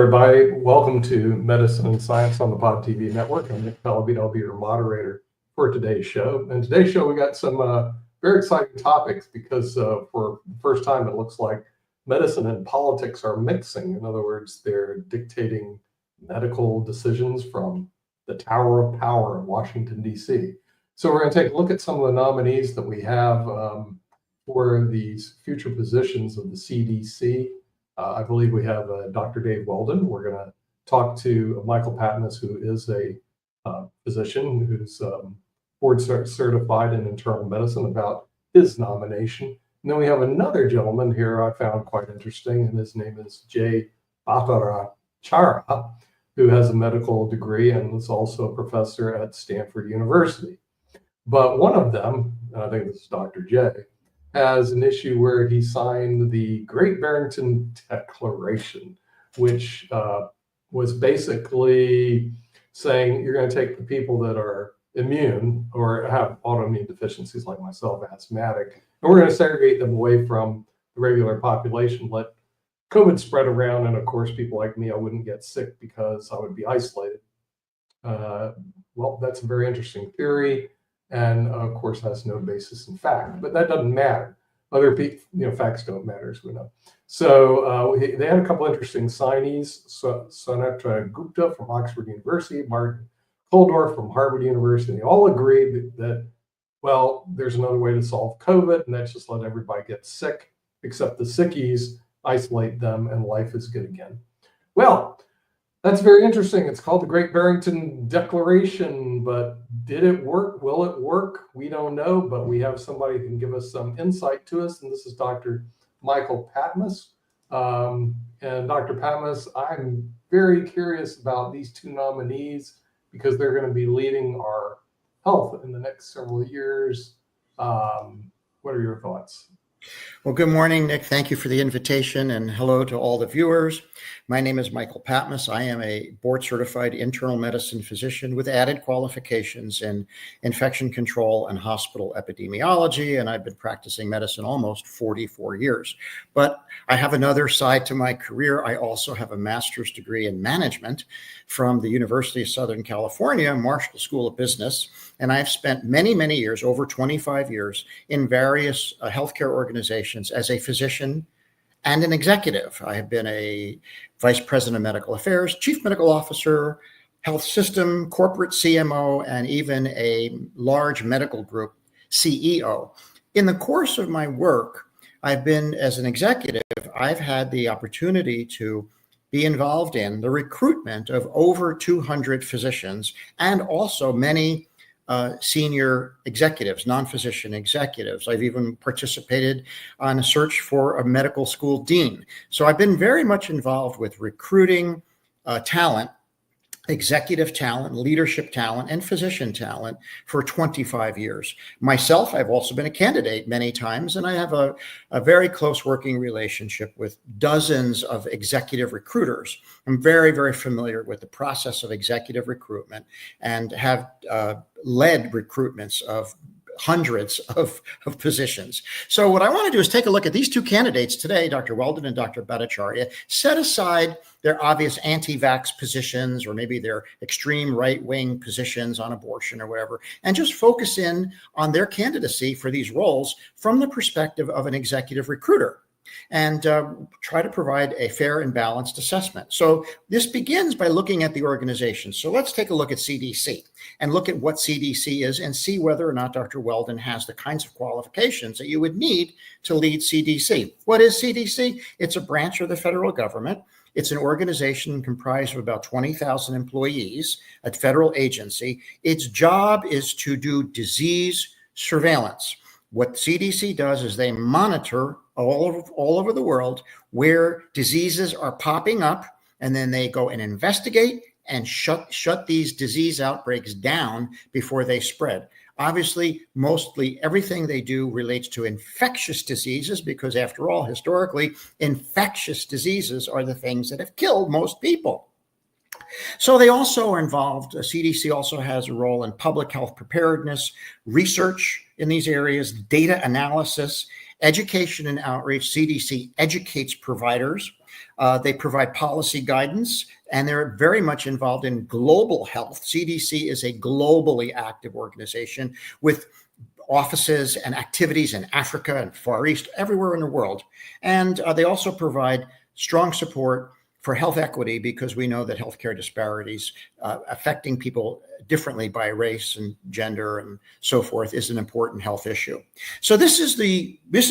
everybody. Welcome to Medicine and Science on the Pod TV network. I'm Nick Pellebeat. I'll be your moderator for today's show. And today's show, we got some very exciting topics because for the first time, it looks like medicine and politics are mixing. In other words, they're dictating medical decisions from the Tower of Power in Washington, D.C. So we're going to take a look at some of the nominees that we have for these future positions of the CDC. I believe we have Dr. Dave Weldon. We're going to talk to Michael Patmos, who is a physician who's board certified in internal medicine, about his nomination. And then we have another gentleman here I found quite interesting, and his name is Jay Bhattacharya, who has a medical degree and is also a professor at Stanford University. But one of them, and I think this is Dr. Jay, has an issue where he signed the Great Barrington Declaration, which was basically saying you're going to take the people that are immune or have autoimmune deficiencies like myself, asthmatic, and we're going to segregate them away from the regular population, let COVID spread around, and of course, people like me, I wouldn't get sick because I would be isolated. Well, that's a very interesting theory, and of course has no basis in fact, but that doesn't matter. Other people, facts don't matter, as we know. So they had a couple interesting signees. Sonata Gupta from Oxford University, Martin Kulldorff from Harvard University. They all agreed that, well, there's another way to solve COVID, and that's just let everybody get sick, except the sickies, isolate them, and life is good again. Well, that's very interesting. It's called the Great Barrington Declaration, but did it work? Will it work? We don't know, but we have somebody who can give us some insight to us, and this is Dr. Michael Patmos. And Dr. Patmos, I'm very curious about these two nominees because they're going to be leading our health in the next several years. What are your thoughts? Well, good morning, Nick. Thank you for the invitation, and hello to all the viewers. My name is Michael Patmos. I am a board-certified internal medicine physician with added qualifications in infection control and hospital epidemiology, and I've been practicing medicine almost 44 years. But I have another side to my career. I also have a master's degree in management from the University of Southern California, Marshall School of Business, and I've spent many, many years, over 25 years, in various healthcare organizations as a physician and an executive. I have been a vice president of medical affairs, chief medical officer, health system, corporate CMO, and even a large medical group CEO. In the course of my work, I've been, as an executive, I've had the opportunity to be involved in the recruitment of over 200 physicians and also many senior executives, non-physician executives. I've even participated on a search for a medical school dean. So I've been very much involved with recruiting talent, executive talent, leadership talent, and physician talent for 25 years. Myself, I've also been a candidate many times, and I have a very close working relationship with dozens of executive recruiters. I'm very, very familiar with the process of executive recruitment and have led recruitments of hundreds of positions. So what I want to do is take a look at these two candidates today, Dr. Weldon and Dr. Bhattacharya, set aside their obvious anti-vax positions or maybe their extreme right-wing positions on abortion or whatever, and just focus in on their candidacy for these roles from the perspective of an executive recruiter, and try to provide a fair and balanced assessment. So this begins by looking at the organization. So let's take a look at CDC and look at what CDC is and see whether or not Dr. Weldon has the kinds of qualifications that you would need to lead CDC. What is CDC? It's a branch of the federal government. It's an organization comprised of about 20,000 employees, a federal agency. Its job is to do disease surveillance. What CDC does is they monitor all over the world where diseases are popping up, and then they go and investigate and shut these disease outbreaks down before they spread. Obviously, mostly everything they do relates to infectious diseases because, after all, historically, infectious diseases are the things that have killed most people. So they also are involved. CDC also has a role in public health preparedness, research in these areas, data analysis, Education and outreach. CDC educates providers. They provide policy guidance, and they're very much involved in global health. CDC is a globally active organization with offices and activities in Africa and Far East, everywhere in the world. And they also provide strong support for health equity, because we know that healthcare disparities affecting people differently by race and gender and so forth is an important health issue. So this is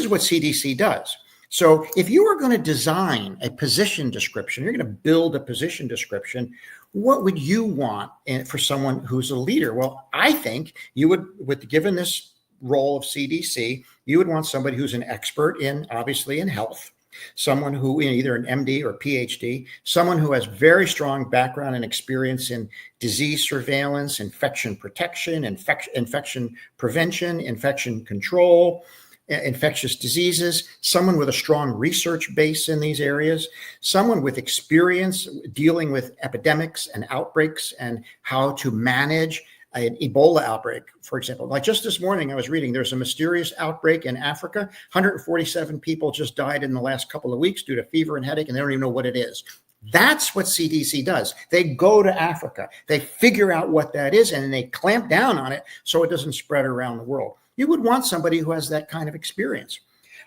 what CDC does. So if you are going to design a position description, you're going to build a position description, what would you want for someone who's a leader? Well, I think you would, given this role of CDC, you would want somebody who's an expert obviously in health, someone who either an MD or PhD, someone who has very strong background and experience in disease surveillance, infection protection, infection prevention, infection control, infectious diseases, someone with a strong research base in these areas, someone with experience dealing with epidemics and outbreaks and how to manage an Ebola outbreak, for example. Like just this morning, I was reading there's a mysterious outbreak in Africa. 147 people just died in the last couple of weeks due to fever and headache, and they don't even know what it is. That's what CDC does. They go to Africa, they figure out what that is, and then they clamp down on it so it doesn't spread around the world. You would want somebody who has that kind of experience.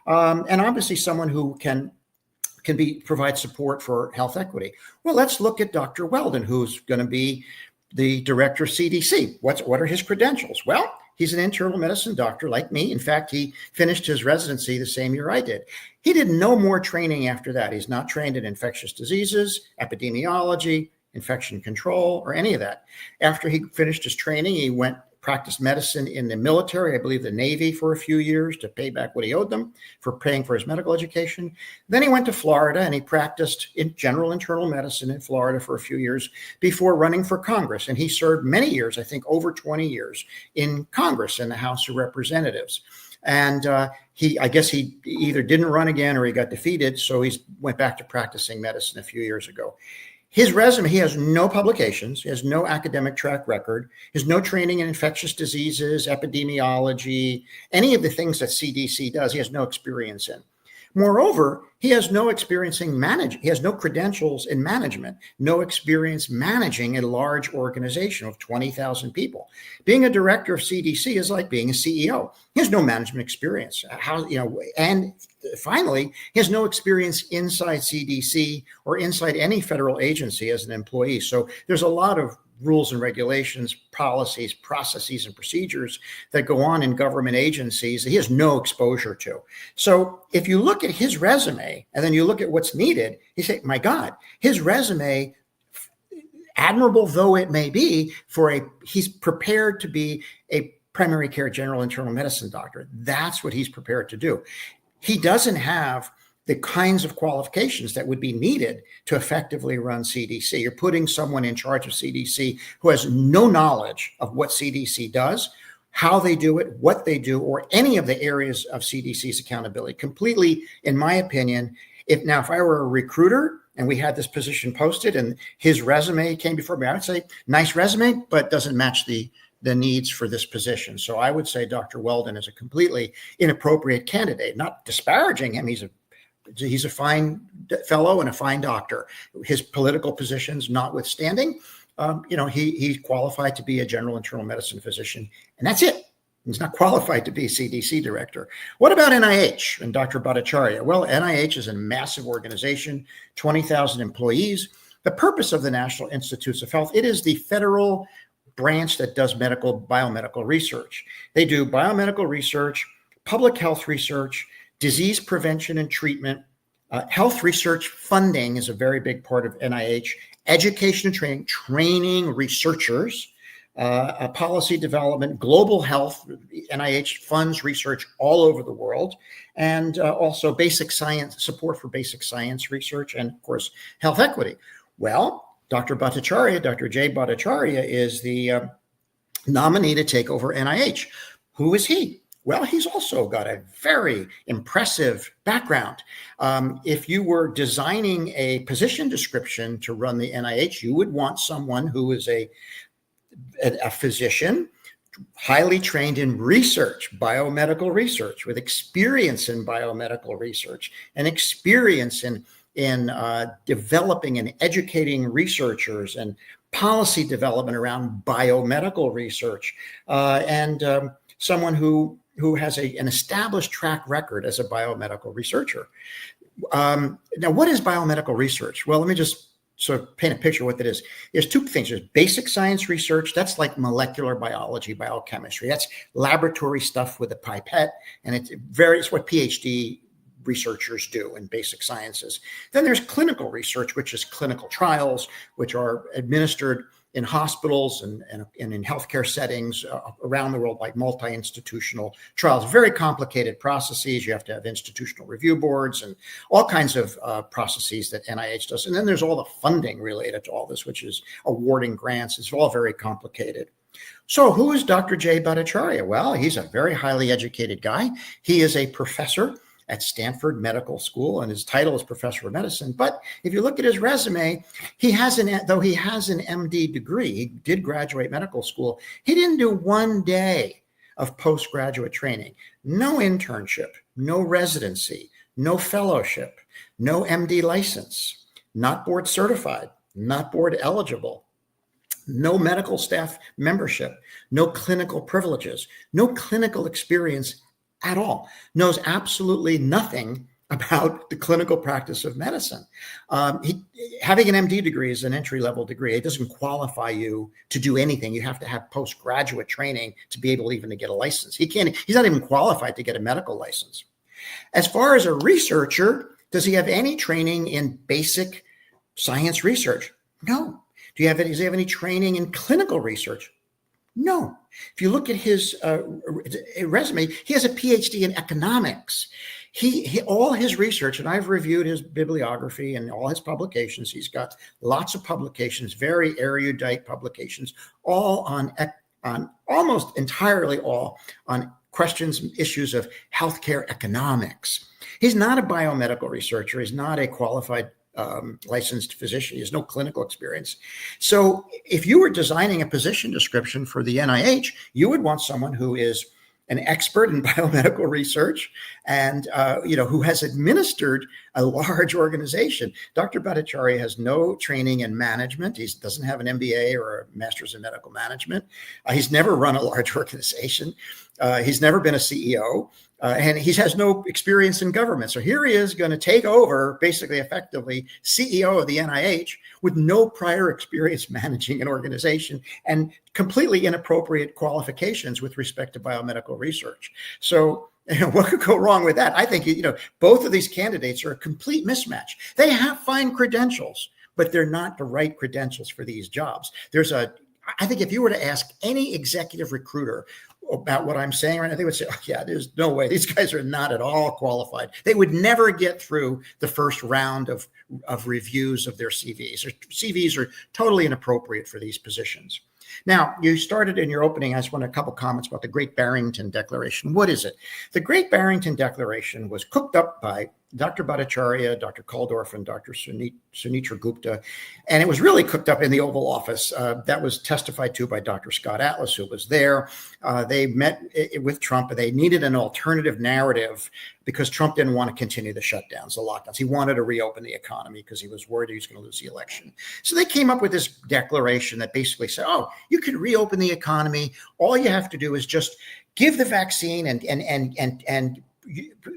And obviously someone who can provide support for health equity. Well, let's look at Dr. Weldon, who's going to be the director of CDC. What are his credentials? Well, he's an internal medicine doctor like me. In fact, he finished his residency the same year I did. He did no more training after that. He's not trained in infectious diseases, epidemiology, infection control, or any of that. After he finished his training, he practiced medicine in the military, I believe the Navy, for a few years to pay back what he owed them for paying for his medical education. Then he went to Florida and he practiced in general internal medicine in Florida for a few years before running for Congress. And he served many years, I think over 20 years, in Congress in the House of Representatives. And I guess he either didn't run again or he got defeated. So he went back to practicing medicine a few years ago. His resume, he has no publications, he has no academic track record, he has no training in infectious diseases, epidemiology, any of the things that CDC does, he has no experience in. Moreover, he has no experience in managing, he has no credentials in management, no experience managing a large organization of 20,000 people. Being a director of CDC is like being a CEO. He has no management experience. And finally, he has no experience inside CDC or inside any federal agency as an employee. So there's a lot of rules and regulations, policies, processes, and procedures that go on in government agencies that he has no exposure to. So if you look at his resume and then you look at what's needed, you say, my God, his resume, admirable though it may be, he's prepared to be a primary care general internal medicine doctor. That's what he's prepared to do. He doesn't have the kinds of qualifications that would be needed to effectively run CDC. You're putting someone in charge of CDC who has no knowledge of what CDC does, how they do it, what they do, or any of the areas of CDC's accountability. Completely, in my opinion, if I were a recruiter and we had this position posted and his resume came before me, I would say, nice resume, but doesn't match the needs for this position. So I would say Dr. Weldon is a completely inappropriate candidate, not disparaging him. He's a fine fellow and a fine doctor. His political positions notwithstanding, he's qualified to be a general internal medicine physician, and that's it. He's not qualified to be CDC director. What about NIH and Dr. Bhattacharya? Well, NIH is a massive organization, 20,000 employees. The purpose of the National Institutes of Health, it is the federal branch that does biomedical research. They do biomedical research, public health research, disease prevention and treatment, health research funding is a very big part of NIH, education and training researchers, policy development, global health. NIH funds research all over the world, and also basic science, support for basic science research, and of course, health equity. Well, Dr. Jay Bhattacharya is the nominee to take over NIH. Who is he? Well, he's also got a very impressive background. If you were designing a position description to run the NIH, you would want someone who is a physician highly trained in research, biomedical research, with experience in biomedical research and experience in developing and educating researchers and policy development around biomedical research, and someone who has an established track record as a biomedical researcher. Now, what is biomedical research? Well, let me just sort of paint a picture of what that is. There's two things. There's basic science research. That's like molecular biology, biochemistry. That's laboratory stuff with a pipette, and it's what PhD researchers do in basic sciences. Then there's clinical research, which is clinical trials, which are administered in hospitals and in healthcare settings around the world, like multi-institutional trials. Very complicated processes. You have to have institutional review boards and all kinds of processes that NIH does. And then there's all the funding related to all this, which is awarding grants. It's all very complicated. So who is Dr. Jay Bhattacharya? Well, he's a very highly educated guy. He is a professor at Stanford Medical School, and his title is Professor of Medicine. But if you look at his resume, though he has an MD degree, he did graduate medical school, he didn't do one day of postgraduate training, no internship, no residency, no fellowship, no MD license, not board certified, not board eligible, no medical staff membership, no clinical privileges, no clinical experience at all, knows absolutely nothing about the clinical practice of medicine. Having an MD degree is an entry-level degree. It doesn't qualify you to do anything. You have to have postgraduate training to be able even to get a license. He's not even qualified to get a medical license. As far as a researcher, does he have any training in basic science research? No. Does he have any training in clinical research? No. If you look at his resume, he has a PhD in economics. He all his research, and I've reviewed his bibliography and all his publications. He's got lots of publications, very erudite publications, all on almost entirely all on questions and issues of healthcare economics. He's not a biomedical researcher. He's not a qualified licensed physician. He has no clinical experience. So if you were designing a position description for the NIH, you would want someone who is an expert in biomedical research and who has administered a large organization. Dr. Bhattacharya has no training in management. He doesn't have an MBA or a master's in medical management. He's never run a large organization. He's never been a CEO. And he has no experience in government. So here he is going to take over, basically, effectively, CEO of the NIH with no prior experience managing an organization and completely inappropriate qualifications with respect to biomedical research. So what could go wrong with that? I think, both of these candidates are a complete mismatch. They have fine credentials, but they're not the right credentials for these jobs. I think if you were to ask any executive recruiter about what I'm saying right now, they would say, oh, yeah, there's no way. These guys are not at all qualified. They would never get through the first round of reviews of their CVs. Their CVs are totally inappropriate for these positions. Now, you started in your opening. I just want a couple comments about the Great Barrington Declaration. What is it? The Great Barrington Declaration was cooked up by Dr. Bhattacharya, Dr. Kaldorf, and Dr. Sunitra Gupta. And it was really cooked up in the Oval Office. That was testified to by Dr. Scott Atlas, who was there. They met with Trump, and they needed an alternative narrative because Trump didn't want to continue the shutdowns, the lockdowns. He wanted to reopen the economy because he was worried he was going to lose the election. So they came up with this declaration that basically said, oh, you can reopen the economy. All you have to do is just give the vaccine and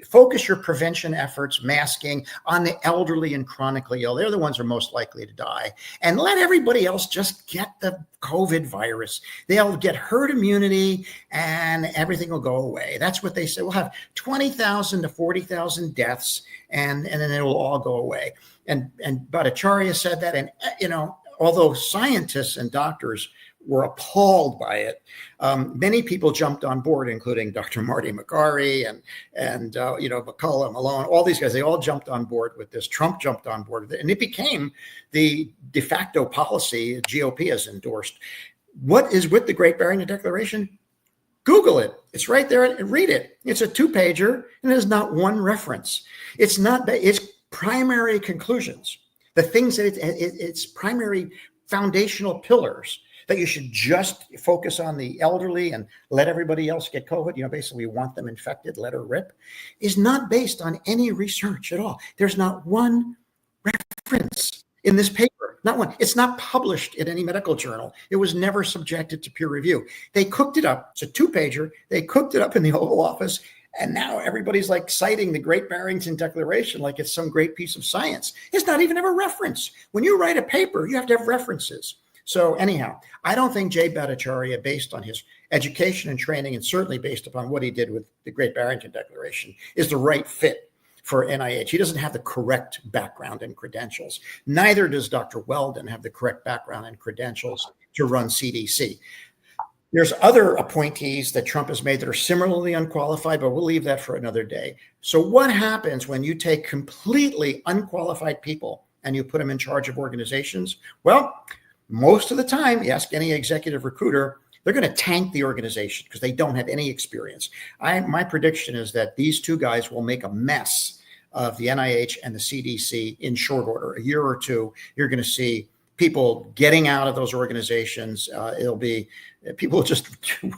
focus your prevention efforts, masking, on the elderly and chronically ill. They're the ones who are most likely to die. And let everybody else just get the COVID virus. They'll get herd immunity and everything will go away. That's what they say. We'll have 20,000 to 40,000 deaths and then it will all go away. And Bhattacharya said that. And, although scientists and doctors were appalled by it, many people jumped on board, including Dr. Marty Makary and McCullough, Malone, all these guys. They all jumped on board with this. Trump jumped on board with it, and it became the de facto policy GOP has endorsed. What is with the Great Barrington Declaration? Google it. It's right there. And read it. It's a 2-pager, and there's not one reference. It's primary conclusions, the things that its primary foundational pillars that you should just focus on the elderly and let everybody else get COVID, basically want them infected, let her rip, is not based on any research at all. There's not one reference in this paper, not one. It's not published in any medical journal. It was never subjected to peer review. They cooked it up. It's a 2-pager. They cooked it up in the Oval Office. And now everybody's like citing the Great Barrington Declaration like it's some great piece of science. It's not even have a reference. When you write a paper, you have to have references. So anyhow, I don't think Jay Bhattacharya, based on his education and training, and certainly based upon what he did with the Great Barrington Declaration, is the right fit for NIH. He doesn't have the correct background and credentials. Neither does Dr. Weldon have the correct background and credentials to run CDC. There's other appointees that Trump has made that are similarly unqualified, but we'll leave that for another day. So what happens when you take completely unqualified people and you put them in charge of organizations? Well, most of the time, you ask any executive recruiter, they're going to tank the organization because they don't have any experience. My prediction is that these two guys will make a mess of the NIH and the CDC in short order. A year or two, you're going to see people getting out of those organizations. It'll be people just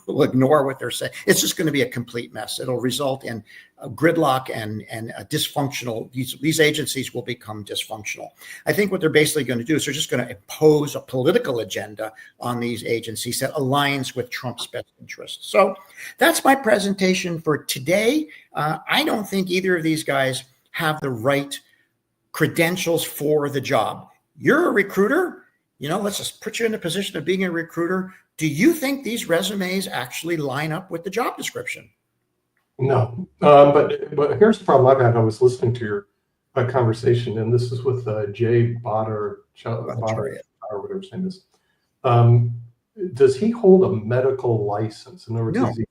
will ignore what they're saying. It's just going to be a complete mess. It'll result in a gridlock and a dysfunctional. These agencies will become dysfunctional. I think what they're basically going to do is they're just going to impose a political agenda on these agencies that aligns with Trump's best interests. So that's my presentation for today. I don't think either of these guys have the right credentials for the job. You're a recruiter, let's just put you in the position of being a recruiter. Do you think these resumes actually line up with the job description? No, but here's the problem I've had. I was listening to your conversation, and this is with Jay Bhattacharya, or whatever his name is. Does he hold a medical license? In other words, No. Okay.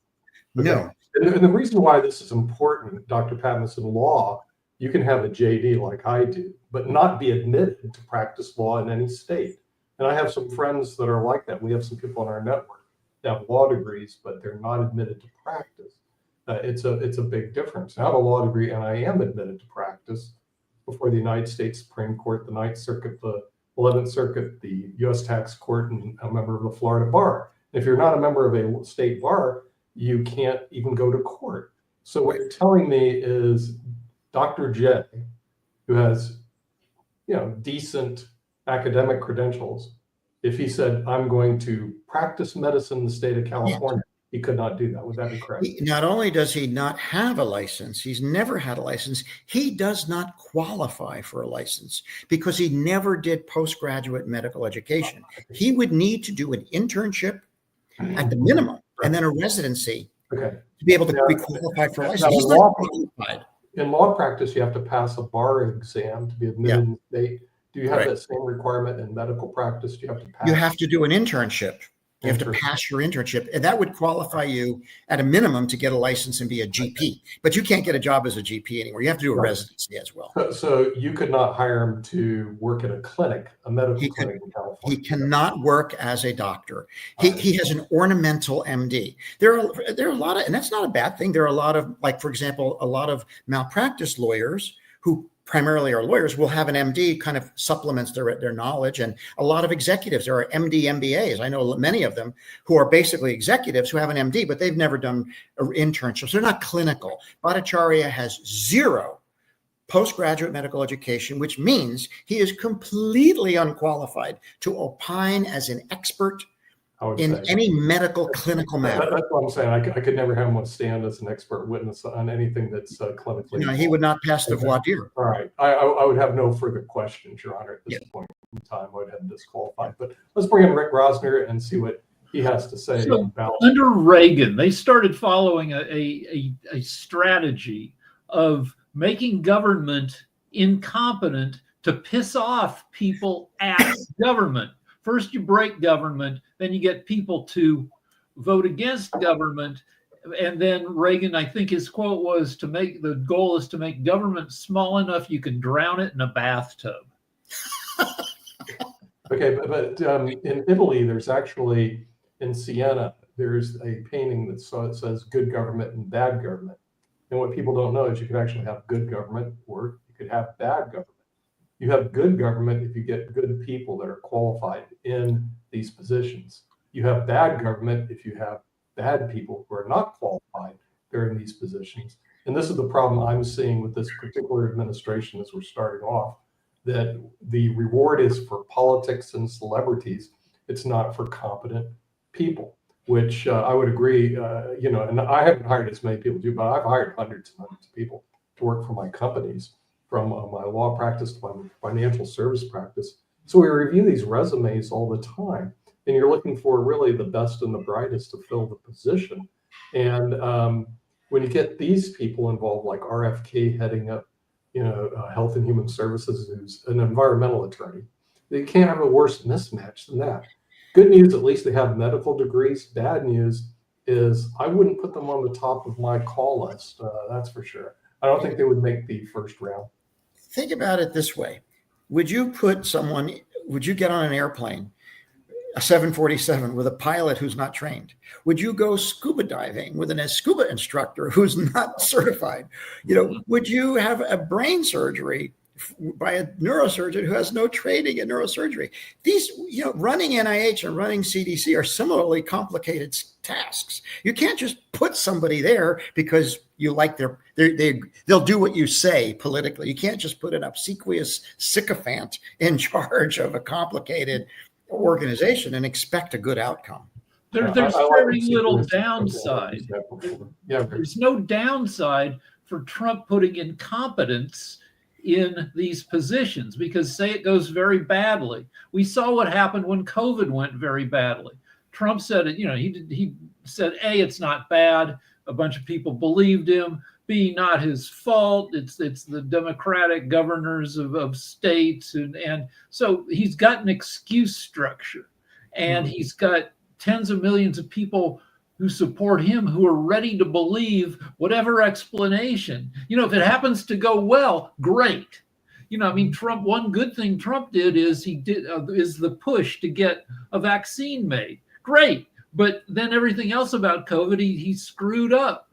No. And the reason why this is important, Dr. Patmos, in law, you can have a JD like I do, but not be admitted to practice law in any state. And I have some friends that are like that. We have some people in our network that have law degrees, but they're not admitted to practice. It's a big difference. I have a law degree, and I am admitted to practice before the United States Supreme Court, the Ninth Circuit, the 11th Circuit, the U.S. Tax Court, and a member of the Florida Bar. If you're not a member of a state bar, you can't even go to court. So what you're telling me is Dr. J, who has, decent academic credentials, if he said, I'm going to practice medicine in the state of California, he could not do that. Would that be correct? Not only does he not have a license, he's never had a license. He does not qualify for a license because he never did postgraduate medical education. He would need to do an internship at the minimum and then a residency to be able to be qualified for a license. He's not qualified. In law practice, you have to pass a bar exam to be admitted in the state. Do you have that same requirement in medical practice? Do you have to pass? You have to do an internship. You have to pass your internship, and that would qualify you at a minimum to get a license and be a GP. But you can't get a job as a GP anymore. You have to do a residency as well. So you could not hire him to work at a clinic, a medical clinic in California. He cannot work as a doctor. He has an ornamental MD. There are a lot of, and that's not a bad thing. There are a lot of, like, for example, a lot of malpractice lawyers who primarily are lawyers will have an MD, kind of supplements their knowledge. And a lot of executives, there are MD MBAs. I know many of them who are basically executives who have an MD, but they've never done internships. They're not clinical. Bhattacharya has 0 postgraduate medical education, which means he is completely unqualified to opine as an expert in any medical clinical matter. That's what I'm saying. I could never have him stand as an expert witness on anything that's clinically. No, he would not pass the voir dire. All right. I would have no further questions, Your Honor, at this point in time. I would have disqualified. But let's bring in Rick Rosner and see what he has to say about. Under Reagan, they started following a strategy of making government incompetent to piss off people at government. First, you break government, then you get people to vote against government. And then Reagan, I think his quote was the goal is to make government small enough you can drown it in a bathtub. Okay, but in Italy, there's actually, in Siena, there's a painting that says good government and bad government. And what people don't know is you could actually have good government or you could have bad government. You have good government if you get good people that are qualified in these positions. You have bad government if you have bad people who are not qualified. They're in these positions. And this is the problem I'm seeing with this particular administration as we're starting off, that the reward is for politics and celebrities. It's not for competent people, which I would agree, and I haven't hired as many people do, but I've hired hundreds and hundreds of people to work for my companies, from my law practice to my financial service practice. So we review these resumes all the time, and you're looking for really the best and the brightest to fill the position. And when you get these people involved, like RFK heading up, Health and Human Services, who's an environmental attorney, they can't have a worse mismatch than that. Good news, at least they have medical degrees. Bad news is I wouldn't put them on the top of my call list. That's for sure. I don't think they would make the first round. Think about it this way. Would you get on an airplane, a 747, with a pilot who's not trained? Would you go scuba diving with a scuba instructor who's not certified? Would you have a brain surgery by a neurosurgeon who has no training in neurosurgery? These, running NIH and running CDC are similarly complicated tasks. You can't just put somebody there because you like they'll do what you say politically. You can't just put an obsequious sycophant in charge of a complicated organization and expect a good outcome. There's very little downside. There's no downside for Trump putting incompetence in these positions, because say it goes very badly. We saw what happened when COVID went very badly. Trump said it, he said, A, it's not bad. A bunch of people believed him. B, not his fault. It's the Democratic governors of states. And so he's got an excuse structure, and he's got tens of millions of people who support him, who are ready to believe whatever explanation. If it happens to go well, great. Trump, one good thing Trump did is is the push to get a vaccine made. Great. But then everything else about COVID, he screwed up.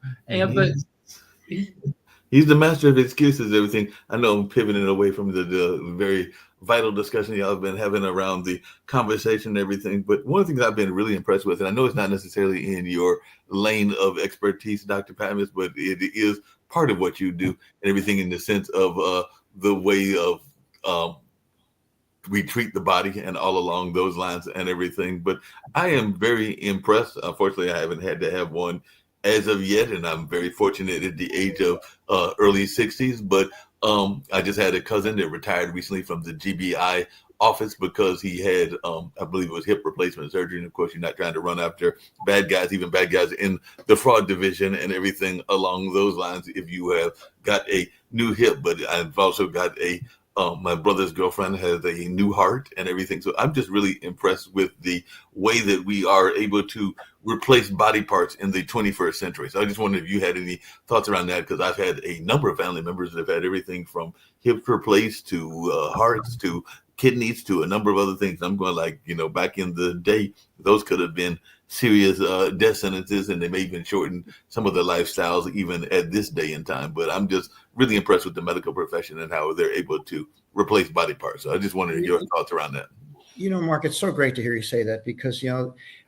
He's the master of excuses, everything. I know I'm pivoting away from the very vital discussion y'all have been having around the conversation and everything. But one of the things I've been really impressed with, and I know it's not necessarily in your lane of expertise, Dr. Patmos, but it is part of what you do and everything, in the sense of the way of we treat the body and all along those lines and everything. But I am very impressed. Unfortunately, I haven't had to have one as of yet, and I'm very fortunate at the age of early 60s. But I just had a cousin that retired recently from the GBI office because he had, I believe it was hip replacement surgery. And of course, you're not trying to run after bad guys, even bad guys in the fraud division and everything along those lines, if you have got a new hip. But I've also got my brother's girlfriend has a new heart and everything. So I'm just really impressed with the way that we are able to replace body parts in the 21st century. So I just wondered if you had any thoughts around that, because I've had a number of family members that have had everything from hips replaced to hearts to kidneys to a number of other things. I'm going back in the day, those could have been serious death sentences, and they may even shorten some of their lifestyles even at this day and time. But I'm just really impressed with the medical profession and how they're able to replace body parts. So I just wondered your thoughts around that. Mark, it's so great to hear you say that, because,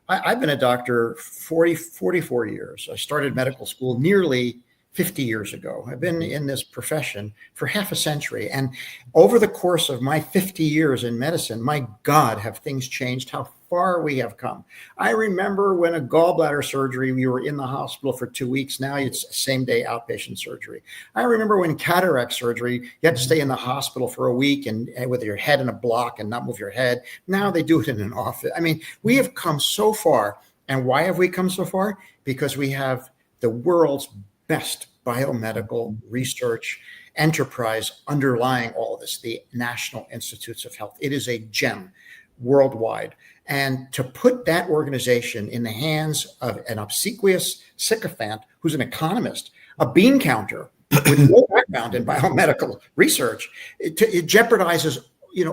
I've been a doctor 44 years. I started medical school nearly 50 years ago. I've been in this profession for half a century. And over the course of my 50 years in medicine, my God, have things changed, how far we have come. I remember when a gallbladder surgery, we were in the hospital for 2 weeks. Now it's same day outpatient surgery. I remember when cataract surgery, you had to stay in the hospital for a week and with your head in a block and not move your head. Now they do it in an office. I mean, we have come so far. And why have we come so far? Because we have the world's best biomedical research enterprise underlying all of this, the National Institutes of Health. It is a gem worldwide. And to put that organization in the hands of an obsequious sycophant who's an economist, a bean counter with no background in biomedical research, it jeopardizes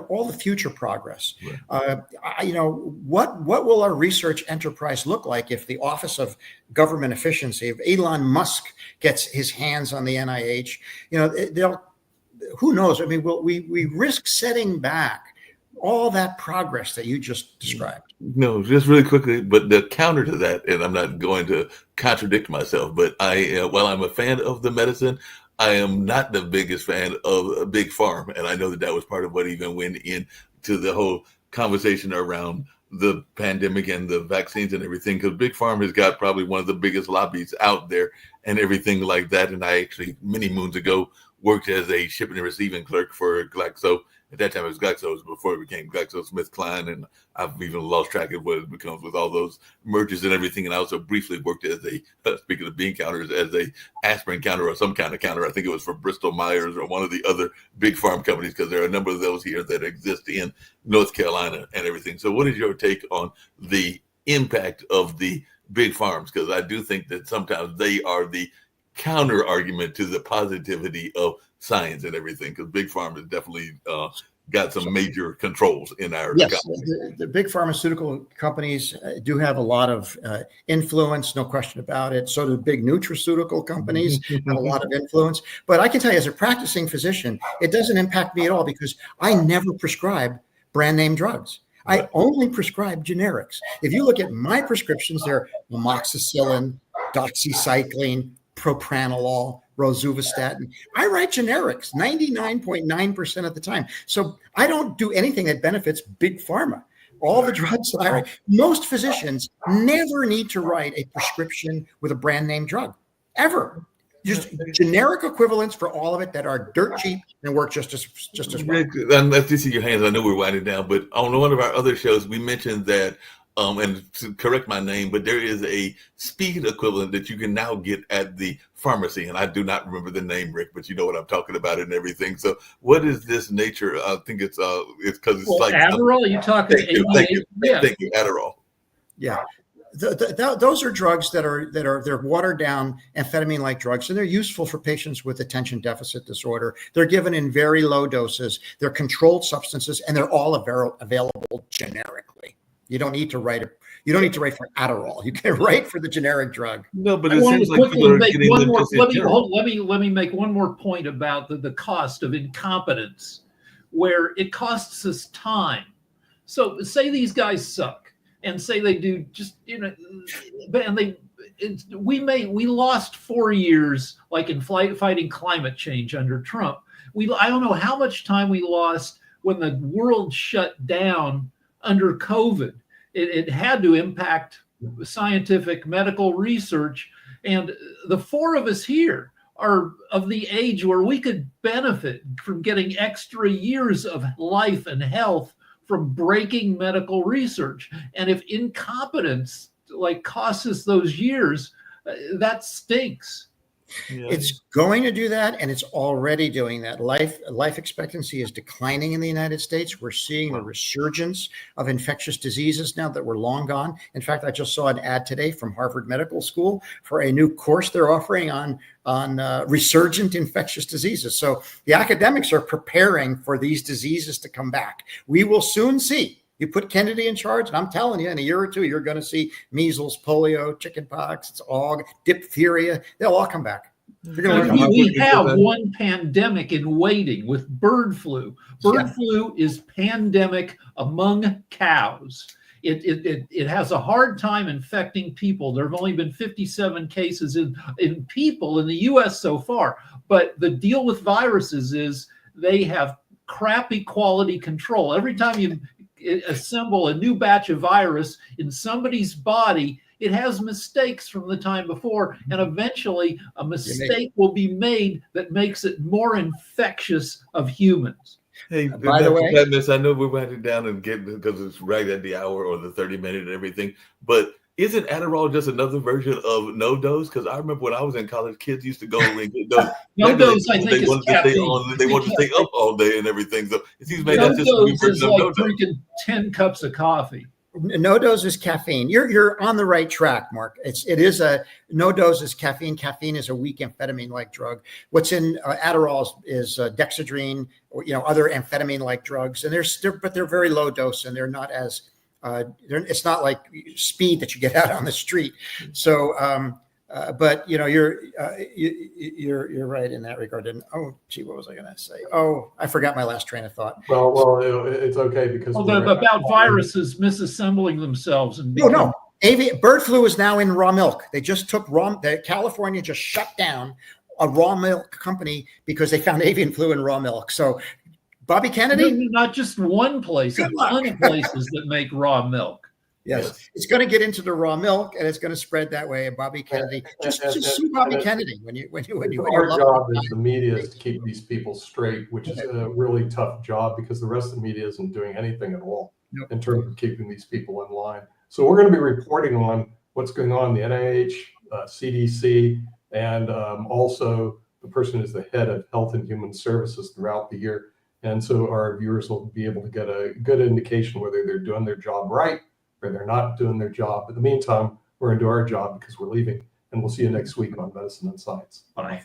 all the future progress. Right. What will our research enterprise look like if the Office of Government Efficiency, if Elon Musk gets his hands on the NIH? Who knows? I mean, we risk setting back all that progress that you just described. No, just really quickly, but the counter to that, and I'm not going to contradict myself, but while I'm a fan of the medicine, I am not the biggest fan of big farm, and I know that was part of what even went into the whole conversation around the pandemic and the vaccines and everything, because big farm has got probably one of the biggest lobbies out there and everything like that. And I actually many moons ago worked as a shipping and receiving clerk for Glaxo. At that time, it was Glaxo before it became GlaxoSmithKline, and I've even lost track of what it becomes with all those mergers and everything. And I also briefly worked as speaking of bean counters, as a aspirin counter or some kind of counter. I think it was for Bristol Myers or one of the other big farm companies, because there are a number of those here that exist in North Carolina and everything. So what is your take on the impact of the big farms? Because I do think that sometimes they are the counter argument to the positivity of science and everything, because big pharma has definitely got some major controls in our economy. The big pharmaceutical companies do have a lot of influence, no question about it. So do big nutraceutical companies have a lot of influence. But I can tell you, as a practicing physician, it doesn't impact me at all, because I never prescribe brand name drugs. I only prescribe generics. If you look at my prescriptions, they're amoxicillin, doxycycline, propranolol, rosuvastatin. I write generics 99.9% of the time. So I don't do anything that benefits big pharma. All the drugs that I write, most physicians never need to write a prescription with a brand name drug, ever. Just generic equivalents for all of it that are dirt cheap and work just as well. Let's just see your hands. I know we're winding down, but on one of our other shows, we mentioned that and to correct my name, but there is a speed equivalent that you can now get at the pharmacy. And I do not remember the name, Rick, but you know what I'm talking about and everything. So what is this nature? I think it's because it's like Adderall. You talking? Thank you, Adderall. Yeah. Those are drugs they're watered down amphetamine-like drugs, and they're useful for patients with attention deficit disorder. They're given in very low doses. They're controlled substances, and they're all available generically. You don't need to write it. You don't need to write for Adderall. You can write for the generic drug. No, but it seems like people are getting let me make one more point about the cost of incompetence, where it costs us time. So say these guys suck, and say they do just and we lost 4 years, like in fighting climate change under Trump. I don't know how much time we lost when the world shut down under COVID. It had to impact scientific medical research. And the four of us here are of the age where we could benefit from getting extra years of life and health from breaking medical research. And if incompetence costs us those years, that stinks. Yeah. It's going to do that, and it's already doing that. Life expectancy is declining in the United States. We're seeing a resurgence of infectious diseases now that were long gone. In fact, I just saw an ad today from Harvard Medical School for a new course they're offering on resurgent infectious diseases. So the academics are preparing for these diseases to come back. We will soon see. You put Kennedy in charge, and I'm telling you, in a year or two, you're going to see measles, polio, chickenpox, it's all diphtheria. They'll all come back. We have one pandemic in waiting with bird flu. Bird flu is pandemic among cows. It has a hard time infecting people. There have only been 57 cases in people in the U.S. so far. But the deal with viruses is they have crappy quality control. Every time you assemble a new batch of virus in somebody's body, it has mistakes from the time before, and eventually a mistake will be made that makes it more infectious of humans. Hey, by the way, I know we're winding down and because it's right at the hour or the 30-minute and everything, but isn't Adderall just another version of no dose? Because I remember when I was in college, kids used to go and get those. No dose, I think, they wanted to stay on. They wanted to stay up all day and everything. So it seems like that's just a version of no dose. Drinking 10 cups of coffee. No dose is caffeine. You're on the right track, Mark. No dose is caffeine. Caffeine is a weak amphetamine-like drug. What's in Adderall is dexedrine or other amphetamine-like drugs, and they're very low dose, and they're not as it's not like speed that you get out on the street. So But you're right in that regard. And oh, gee, what was I going to say? Oh, I forgot my last train of thought. Well, it's okay because about viruses misassembling themselves and no. Bird flu is now in raw milk. They just took California just shut down a raw milk company because they found avian flu in raw milk. So, Bobby Kennedy, not just one place, a ton of places that make raw milk. Yes, it's going to get into the raw milk, and it's going to spread that way. And Bobby Kennedy, just sue Bobby Kennedy when our job as the media is to keep these people straight, which is a really tough job because the rest of the media isn't doing anything at all in terms of keeping these people in line. So we're going to be reporting on what's going on in the NIH, CDC, and also the person is the head of Health and Human Services throughout the year. And so our viewers will be able to get a good indication whether they're doing their job right or they're not doing their job. In the meantime, we're going to do our job because we're leaving. And we'll see you next week on Medicine and Science. Bye.